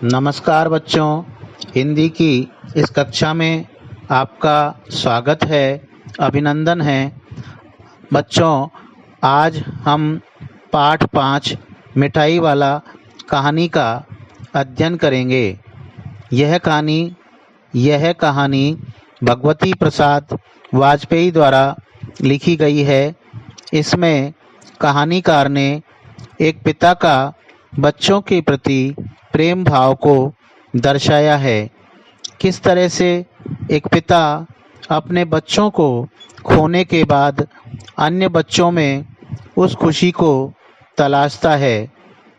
नमस्कार बच्चों, हिंदी की इस कक्षा में आपका स्वागत है, अभिनंदन है। बच्चों, आज हम पाठ 5 मिठाई वाला कहानी का अध्ययन करेंगे। यह कहानी भगवती प्रसाद वाजपेयी द्वारा लिखी गई है। इसमें कहानीकार ने एक पिता का बच्चों के प्रति प्रेम भाव को दर्शाया है। किस तरह से एक पिता अपने बच्चों को खोने के बाद अन्य बच्चों में उस खुशी को तलाशता है।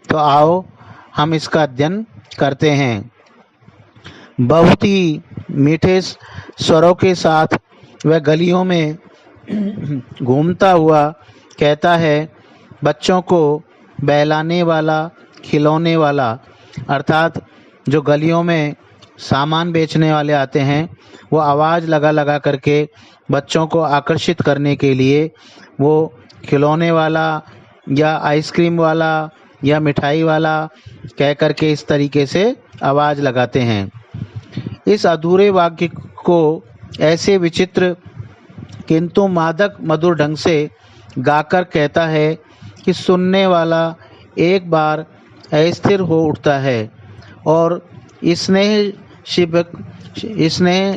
तो आओ हम इसका अध्ययन करते हैं। बहुत ही मीठे स्वरों के साथ वह गलियों में घूमता हुआ कहता है, बच्चों को बहलाने वाला, खिलौने वाला, अर्थात जो गलियों में सामान बेचने वाले आते हैं, वो आवाज़ लगा लगा करके बच्चों को आकर्षित करने के लिए वो खिलौने वाला या आइसक्रीम वाला या मिठाई वाला कह करके इस तरीके से आवाज़ लगाते हैं। इस अधूरे वाक्य को ऐसे विचित्र किंतु मादक मधुर ढंग से गाकर कहता है कि सुनने वाला एक बार अस्थिर हो उठता है और स्नेह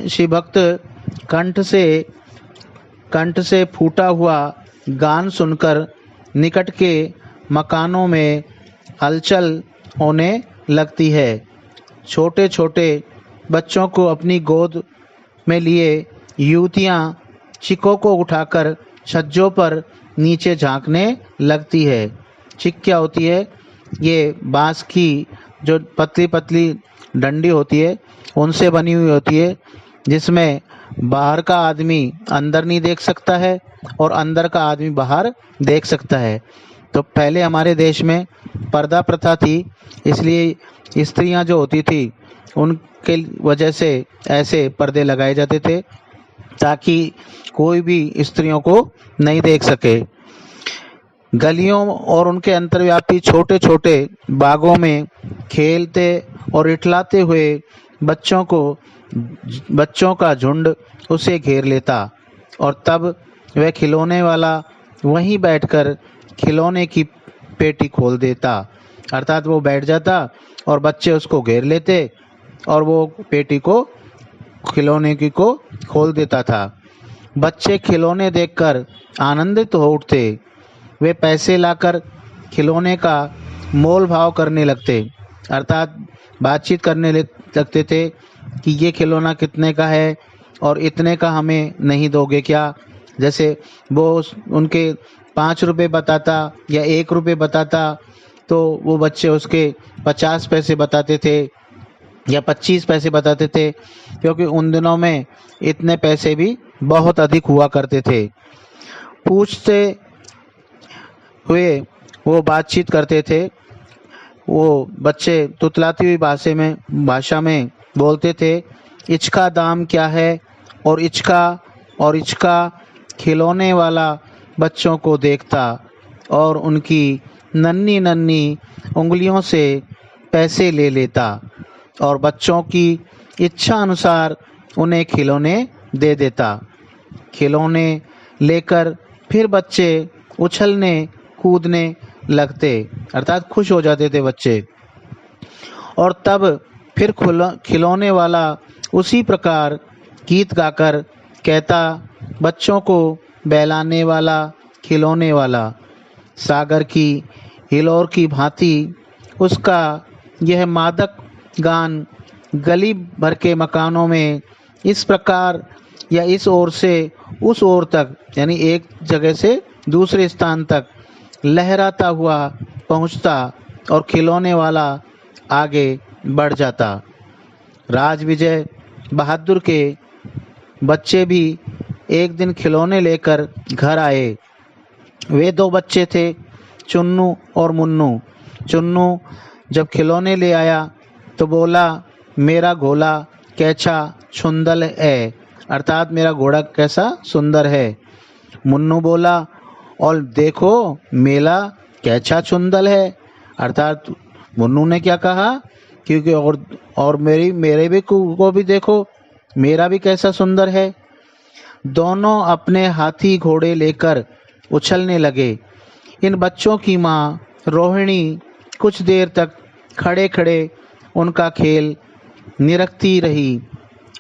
शिभक्त कंठ से फूटा हुआ गान सुनकर निकट के मकानों में हलचल होने लगती है। छोटे छोटे बच्चों को अपनी गोद में लिए युवतियाँ चिकों को उठाकर छज्जों पर नीचे झांकने लगती है। चिक क्या होती है? ये बांस की जो पतली पतली डंडी होती है उनसे बनी हुई होती है, जिसमें बाहर का आदमी अंदर नहीं देख सकता है और अंदर का आदमी बाहर देख सकता है। तो पहले हमारे देश में पर्दा प्रथा थी, इसलिए स्त्रियां जो होती थी उनके वजह से ऐसे पर्दे लगाए जाते थे ताकि कोई भी स्त्रियों को नहीं देख सके। गलियों और उनके अंतर्व्यापी छोटे छोटे बागों में खेलते और इठलाते हुए बच्चों का झुंड उसे घेर लेता और तब वह खिलौने वाला वहीं बैठकर खिलौने की पेटी खोल देता। अर्थात वो बैठ जाता और बच्चे उसको घेर लेते और वो पेटी को खिलौने की को खोल देता था। बच्चे खिलौने देखकर आनंदित हो उठते। वे पैसे लाकर खिलौने का मोल भाव करने लगते, अर्थात बातचीत करने लगते थे कि ये खिलौना कितने का है और इतने का हमें नहीं दोगे क्या। जैसे वो उनके 5 रुपये बताता या 1 रुपये बताता तो वो बच्चे उसके 50 पैसे बताते थे या 25 पैसे बताते थे, क्योंकि उन दिनों में इतने पैसे भी बहुत अधिक हुआ करते थे। पूछते हुए वो बातचीत करते थे। वो बच्चे तुतलाती हुई भाषा में बोलते थे, इसका दाम क्या है और इसका खिलौने वाला बच्चों को देखता और उनकी नन्ही नन्ही उंगलियों से पैसे ले लेता और बच्चों की इच्छा अनुसार उन्हें खिलौने दे देता। खिलौने लेकर फिर बच्चे उछलने कूदने लगते, अर्थात खुश हो जाते थे बच्चे। और तब फिर खिलौने वाला उसी प्रकार गीत गाकर कहता, बच्चों को बहलाने वाला, खिलौने वाला। सागर की हिलोर की भांति उसका यह मादक गान गली भर के मकानों में इस प्रकार या इस ओर से उस ओर तक, यानी एक जगह से दूसरे स्थान तक लहराता हुआ पहुंचता और खिलौने वाला आगे बढ़ जाता। राज विजय बहादुर के बच्चे भी एक दिन खिलौने लेकर घर आए। वे 2 बच्चे थे, चुन्नू और मुन्नू। चुन्नू जब खिलौने ले आया तो बोला, मेरा घोड़ा कैसा सुंदर है, अर्थात मेरा घोड़ा कैसा सुंदर है। मुन्नू बोला, और देखो मेला कैसा सुंदर है, अर्थात मुन्नू ने क्या कहा क्योंकि और मेरे भी को भी देखो, मेरा भी कैसा सुंदर है। दोनों अपने हाथी घोड़े लेकर उछलने लगे। इन बच्चों की माँ रोहिणी कुछ देर तक खड़े खड़े उनका खेल निरखती रही।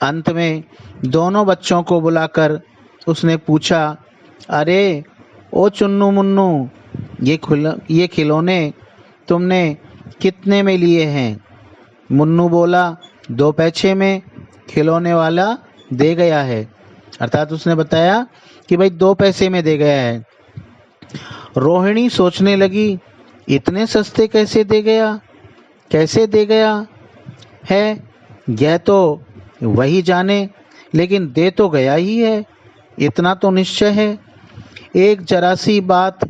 अंत में दोनों बच्चों को बुलाकर उसने पूछा, अरे ओ चुन्नू मुन्नू, ये खिलौने तुमने कितने में लिए हैं? मुन्नू बोला, 2 पैसे में खिलौने वाला दे गया है। अर्थात उसने बताया कि भाई 2 पैसे में दे गया है। रोहिणी सोचने लगी, इतने सस्ते कैसे दे गया है? यह तो वही जाने, लेकिन दे तो गया ही है, इतना तो निश्चय है। एक जरा सी बात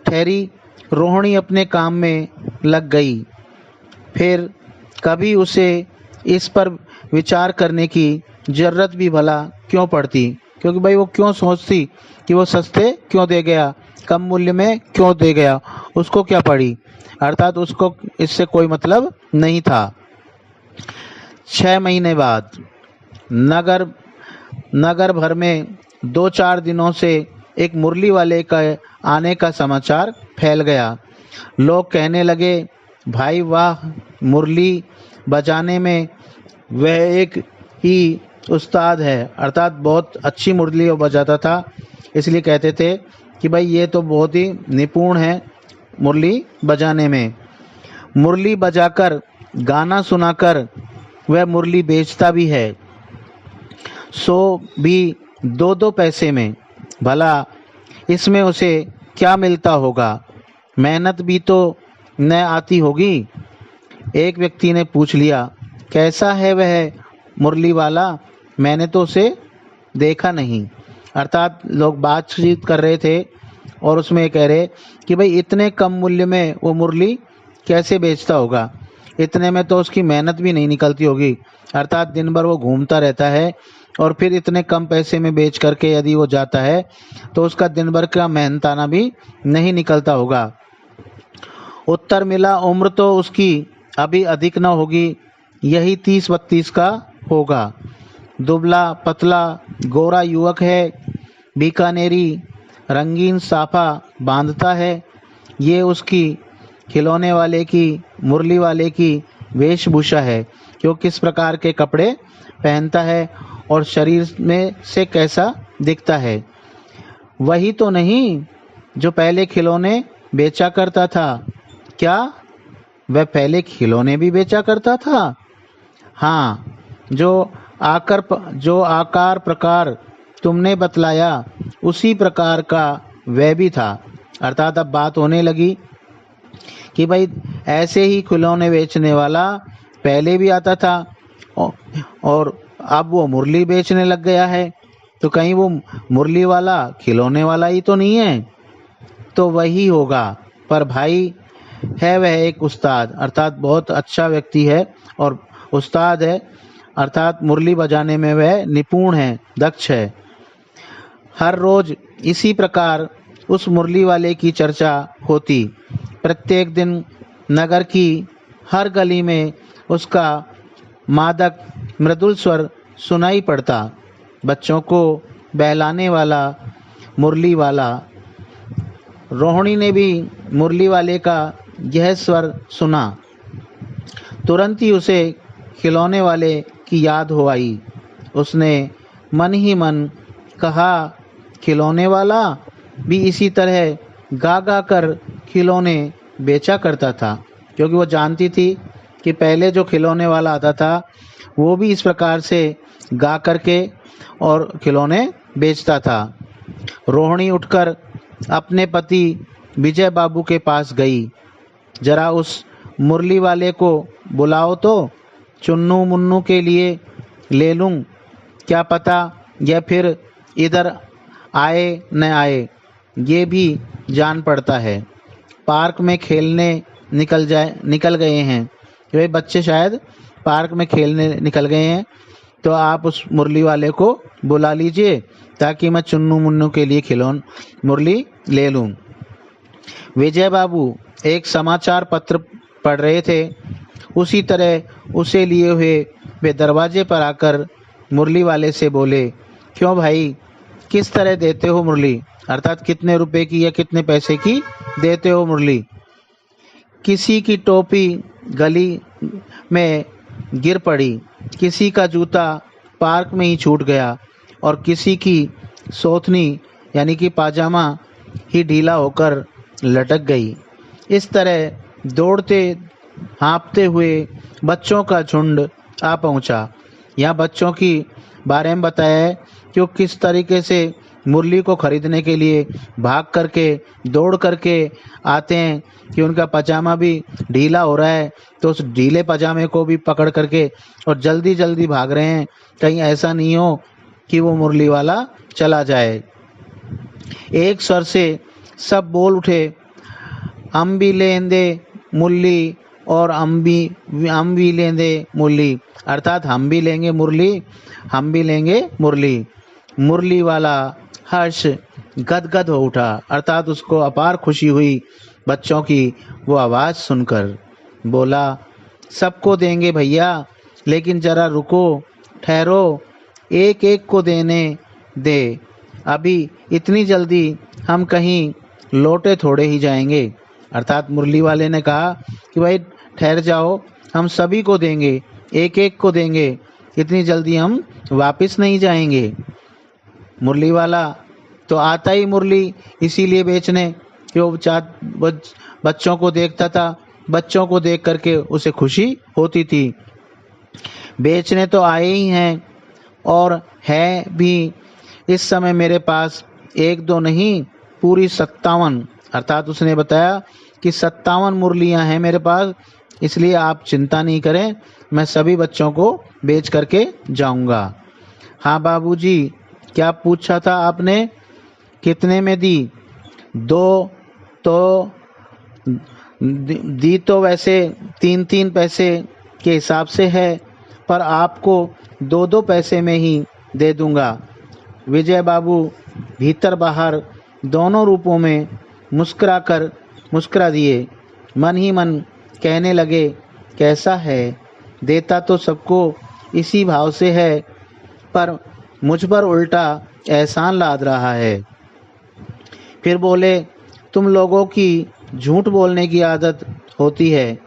ठहरी, रोहिणी अपने काम में लग गई। फिर कभी उसे इस पर विचार करने की जरूरत भी भला क्यों पड़ती, क्योंकि भाई वो क्यों सोचती कि वो सस्ते क्यों दे गया, कम मूल्य में क्यों दे गया, उसको क्या पड़ी। अर्थात उसको इससे कोई मतलब नहीं था। 6 महीने बाद नगर भर में 2-4 दिनों से एक मुरली वाले का आने का समाचार फैल गया। लोग कहने लगे, भाई वाह, मुरली बजाने में वह एक ही उस्ताद है। अर्थात बहुत अच्छी मुरली वो बजाता था, इसलिए कहते थे कि भाई ये तो बहुत ही निपुण है मुरली बजाने में। मुरली बजाकर गाना सुनाकर वह मुरली बेचता भी है, सो भी 2-2 पैसे में। भला इसमें उसे क्या मिलता होगा, मेहनत भी तो न आती होगी। एक व्यक्ति ने पूछ लिया, कैसा है वह मुरली वाला, मैंने तो उसे देखा नहीं। अर्थात लोग बातचीत कर रहे थे और उसमें कह रहे कि भाई इतने कम मूल्य में वो मुरली कैसे बेचता होगा, इतने में तो उसकी मेहनत भी नहीं निकलती होगी। अर्थात दिन भर वो घूमता रहता है और फिर इतने कम पैसे में बेच करके यदि वो जाता है तो उसका दिन भर का मेहनताना भी नहीं निकलता होगा। उत्तर मिला, उम्र तो उसकी अभी अधिक न होगी, यही 30-32 का होगा। दुबला पतला गोरा युवक है, बीकानेरी रंगीन साफा बांधता है। ये उसकी खिलौने वाले की, मुरली वाले की वेशभूषा है कि वो किस प्रकार के कपड़े पहनता है और शरीर में से कैसा दिखता है। वही तो नहीं जो पहले खिलौने बेचा करता था? क्या वह पहले खिलौने भी बेचा करता था? हाँ, जो आकार प्रकार तुमने बतलाया उसी प्रकार का वह भी था। अर्थात अब बात होने लगी कि भाई ऐसे ही खिलौने बेचने वाला पहले भी आता था और अब वो मुरली बेचने लग गया है, तो कहीं वो मुरली वाला खिलौने वाला ही तो नहीं है? तो वही होगा, पर भाई है वह एक उस्ताद, अर्थात बहुत अच्छा व्यक्ति है और उस्ताद है, अर्थात मुरली बजाने में वह निपुण है, दक्ष है। हर रोज इसी प्रकार उस मुरली वाले की चर्चा होती। प्रत्येक दिन नगर की हर गली में उसका मादक मृदुल स्वर सुनाई पड़ता। बच्चों को बहलाने वाला मुरली वाला। रोहिणी ने भी मुरली वाले का यह स्वर सुना, तुरंत ही उसे खिलौने वाले की याद हो आई। उसने मन ही मन कहा, खिलौने वाला भी इसी तरह गा गा कर खिलौने बेचा करता था, क्योंकि वो जानती थी कि पहले जो खिलौने वाला आता था वो भी इस प्रकार से गा करके और खिलौने बेचता था। रोहिणी उठकर अपने पति विजय बाबू के पास गई। जरा उस मुरली वाले को बुलाओ तो चुन्नू मुन्नू के लिए ले लूं, क्या पता यह फिर इधर आए न आए, ये भी जान पड़ता है। पार्क में खेलने निकल गए हैं, वे बच्चे शायद पार्क में खेलने निकल गए हैं, तो आप उस मुरली वाले को बुला लीजिए ताकि मैं चुन्नू मुन्नू के लिए मुरली ले लूं। विजय बाबू एक समाचार पत्र पढ़ रहे थे। उसी तरह उसे लिए हुए वे दरवाजे पर आकर मुरली वाले से बोले, क्यों भाई, किस तरह देते हो मुरली, अर्थात कितने रुपए की या कितने पैसे की देते हो मुरली। किसी की टोपी गली में गिर पड़ी, किसी का जूता पार्क में ही छूट गया और किसी की सोथनी यानी कि पाजामा ही ढीला होकर लटक गई। इस तरह दौड़ते हाँफते हुए बच्चों का झुंड आ पहुंचा। यहाँ बच्चों की बारे में बताया है कि वो किस तरीके से मुरली को खरीदने के लिए भाग करके दौड़ करके आते हैं कि उनका पजामा भी ढीला हो रहा है, तो उस ढीले पजामे को भी पकड़ करके और जल्दी जल्दी भाग रहे हैं, कहीं ऐसा नहीं हो कि वो मुरली वाला चला जाए। एक स्वर से सब बोल उठे, हम भी लेंदे मुरली और हम भी लेंदे मुरली, अर्थात हम भी लेंगे मुरली, हम भी लेंगे मुरली। मुरली वाला हर्ष गदगद हो उठा, अर्थात उसको अपार खुशी हुई बच्चों की वो आवाज़ सुनकर। बोला, सबको देंगे भैया, लेकिन जरा रुको, ठहरो, एक एक को देने दे, अभी इतनी जल्दी हम कहीं लौटे थोड़े ही जाएंगे। अर्थात मुरली वाले ने कहा कि भाई ठहर जाओ, हम सभी को देंगे, एक एक को देंगे, इतनी जल्दी हम वापस नहीं जाएंगे। मुरली वाला तो आता ही मुरली इसीलिए बेचने कि वो बच्चों को देखता था, बच्चों को देख करके उसे खुशी होती थी। बेचने तो आए ही हैं और है भी इस समय मेरे पास एक दो नहीं, पूरी 57, अर्थात उसने बताया कि 57 मुरलियां हैं मेरे पास, इसलिए आप चिंता नहीं करें, मैं सभी बच्चों को बेच करके जाऊंगा। हाँ बाबूजी, क्या पूछा था आपने, कितने में दी? दो तो दी तो वैसे 3-3 पैसे के हिसाब से है, पर आपको 2-2 पैसे में ही दे दूंगा। विजय बाबू भीतर बाहर दोनों रूपों में मुस्कुरा दिए, मन ही मन कहने लगे, कैसा है, देता तो सबको इसी भाव से है, पर मुझ पर उल्टा एहसान लाद रहा है। फिर बोले, तुम लोगों की झूठ बोलने की आदत होती है,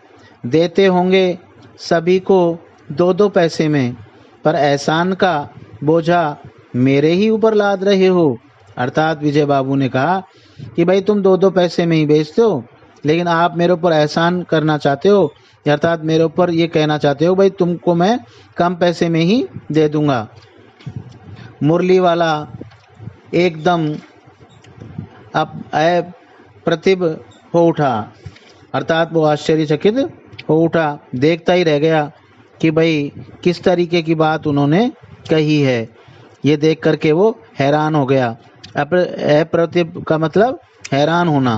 देते होंगे सभी को 2-2 पैसे में, पर एहसान का बोझा मेरे ही ऊपर लाद रहे हो। अर्थात विजय बाबू ने कहा कि भाई तुम 2-2 पैसे में ही बेचते हो, लेकिन आप मेरे ऊपर एहसान करना चाहते हो, अर्थात मेरे ऊपर ये कहना चाहते हो भाई तुमको मैं कम पैसे में ही दे दूंगा। मुरली वाला एकदम अप्रतिभ हो उठा, अर्थात वो आश्चर्यचकित हो उठा, देखता ही रह गया कि भाई किस तरीके की बात उन्होंने कही है। ये देख करके वो हैरान हो गया। अप्रतिभ का मतलब हैरान होना।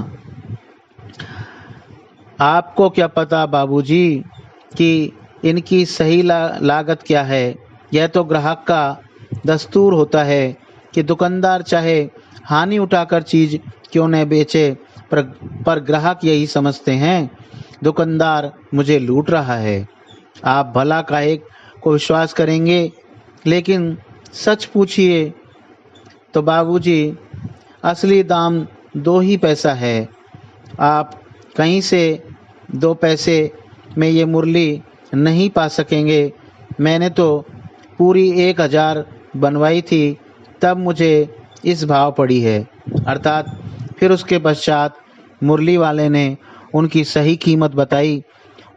आपको क्या पता बाबूजी कि इनकी सही लागत क्या है? यह तो ग्राहक का दस्तूर होता है कि दुकानदार चाहे हानि उठाकर चीज क्यों न बेचे, पर ग्राहक यही समझते हैं दुकानदार मुझे लूट रहा है। आप भला काहे को विश्वास करेंगे, लेकिन सच पूछिए तो बाबूजी असली दाम 2 ही पैसा है। आप कहीं से 2 पैसे में ये मुरली नहीं पा सकेंगे। मैंने तो पूरी 1000 बनवाई थी, तब मुझे इस भाव पड़ी है। अर्थात फिर उसके पश्चात मुरली वाले ने उनकी सही कीमत बताई,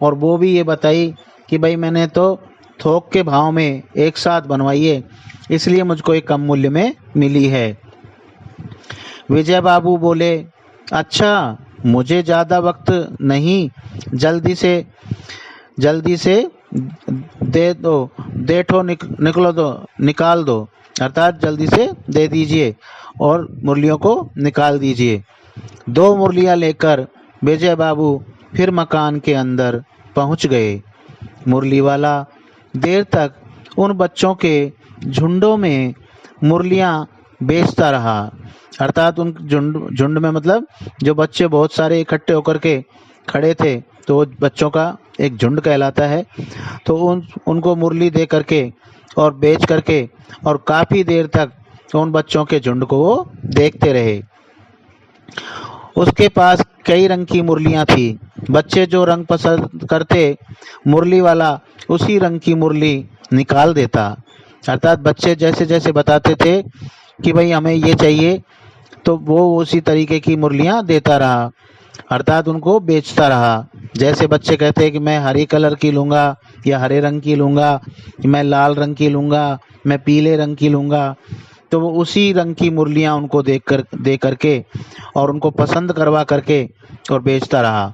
और वो भी ये बताई कि भाई मैंने तो थोक के भाव में एक साथ बनवाई है, इसलिए मुझको एक कम मूल्य में मिली है। विजय बाबू बोले, अच्छा, मुझे ज़्यादा वक्त नहीं, जल्दी से दे दो, निकाल दो, अर्थात जल्दी से दे दीजिए और मुरलियों को निकाल दीजिए। 2 मुरलियां लेकर विजय बाबू फिर मकान के अंदर पहुंच गए। मुरली वाला देर तक उन बच्चों के झुंडों में मुरलियां बेचता रहा, अर्थात उन झुंड में मतलब जो बच्चे बहुत सारे इकट्ठे होकर के खड़े थे तो वो बच्चों का एक झुंड कहलाता है। तो उनको मुरली दे करके और बेच करके और काफ़ी देर तक उन बच्चों के झुंड को वो देखते रहे। उसके पास कई रंग की मुरलियां थी। बच्चे जो रंग पसंद करते, मुरली वाला उसी रंग की मुरली निकाल देता। अर्थात बच्चे जैसे जैसे बताते थे कि भाई हमें ये चाहिए, तो वो उसी तरीके की मुरलियां देता रहा, अर्थात उनको बेचता रहा। जैसे बच्चे कहते हैं कि मैं हरी कलर की लूँगा या हरे रंग की लूँगा, मैं लाल रंग की लूँगा, मैं पीले रंग की लूँगा, तो वो उसी रंग की मुरलियां उनको दे करके और उनको पसंद करवा करके और बेचता रहा।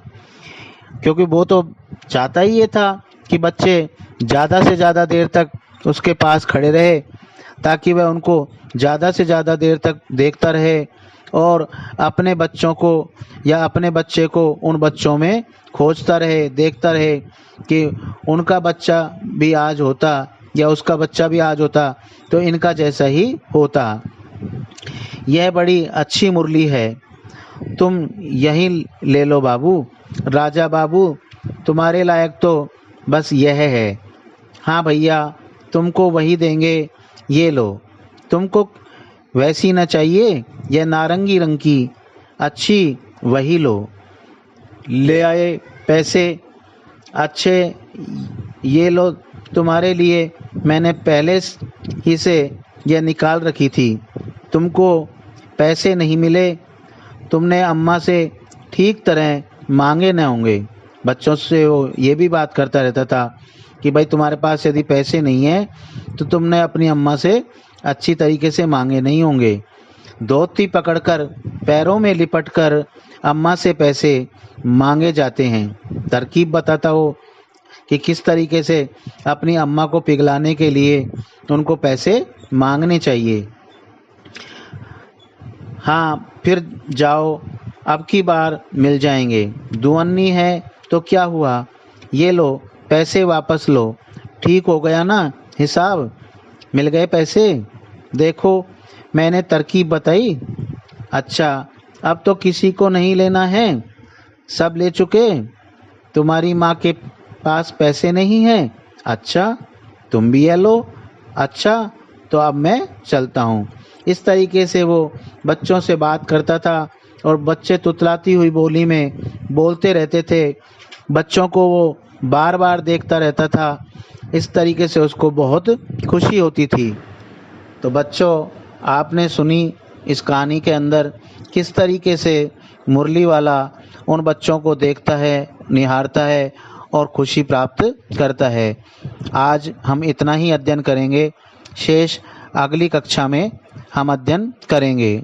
क्योंकि वो तो चाहता ही ये था कि बच्चे ज़्यादा से ज़्यादा देर तक उसके पास खड़े रहे, ताकि वह उनको ज़्यादा से ज़्यादा देर तक देखता रहे और अपने बच्चों को या अपने बच्चे को उन बच्चों में खोजता रहे, देखता रहे कि उनका बच्चा भी आज होता या उसका बच्चा भी आज होता तो इनका जैसा ही होता। यह बड़ी अच्छी मुरली है, तुम यही ले लो बाबू। राजा बाबू, तुम्हारे लायक तो बस यह है। हाँ भैया, तुमको वही देंगे, ये लो। तुमको वैसी न चाहिए, यह नारंगी रंग की अच्छी, वही लो। ले आए पैसे अच्छे, ये लो तुम्हारे लिए, मैंने पहले ही से यह निकाल रखी थी। तुमको पैसे नहीं मिले, तुमने अम्मा से ठीक तरह मांगे न होंगे। बच्चों से वो ये भी बात करता रहता था कि भाई तुम्हारे पास यदि पैसे नहीं है तो तुमने अपनी अम्मा से अच्छी तरीके से मांगे नहीं होंगे। धोती पकड़कर पैरों में लिपटकर अम्मा से पैसे मांगे जाते हैं। तरकीब बताता हो कि किस तरीके से अपनी अम्मा को पिघलाने के लिए उनको पैसे मांगने चाहिए। हाँ, फिर जाओ, अब की बार मिल जाएंगे। दुअन्नी है तो क्या हुआ, ये लो पैसे वापस लो। ठीक हो गया ना हिसाब, मिल गए पैसे। देखो मैंने तरकीब बताई। अच्छा, अब तो किसी को नहीं लेना है, सब ले चुके। तुम्हारी माँ के पास पैसे नहीं हैं। अच्छा, तुम भी ये लो। अच्छा, तो अब मैं चलता हूँ। इस तरीके से वो बच्चों से बात करता था और बच्चे तुतलाती हुई बोली में बोलते रहते थे। बच्चों को वो बार बार देखता रहता था। इस तरीके से उसको बहुत खुशी होती थी। तो बच्चों, आपने सुनी इस कहानी के अंदर किस तरीके से मुरली वाला उन बच्चों को देखता है, निहारता है और खुशी प्राप्त करता है। आज हम इतना ही अध्ययन करेंगे, शेष अगली कक्षा में हम अध्ययन करेंगे।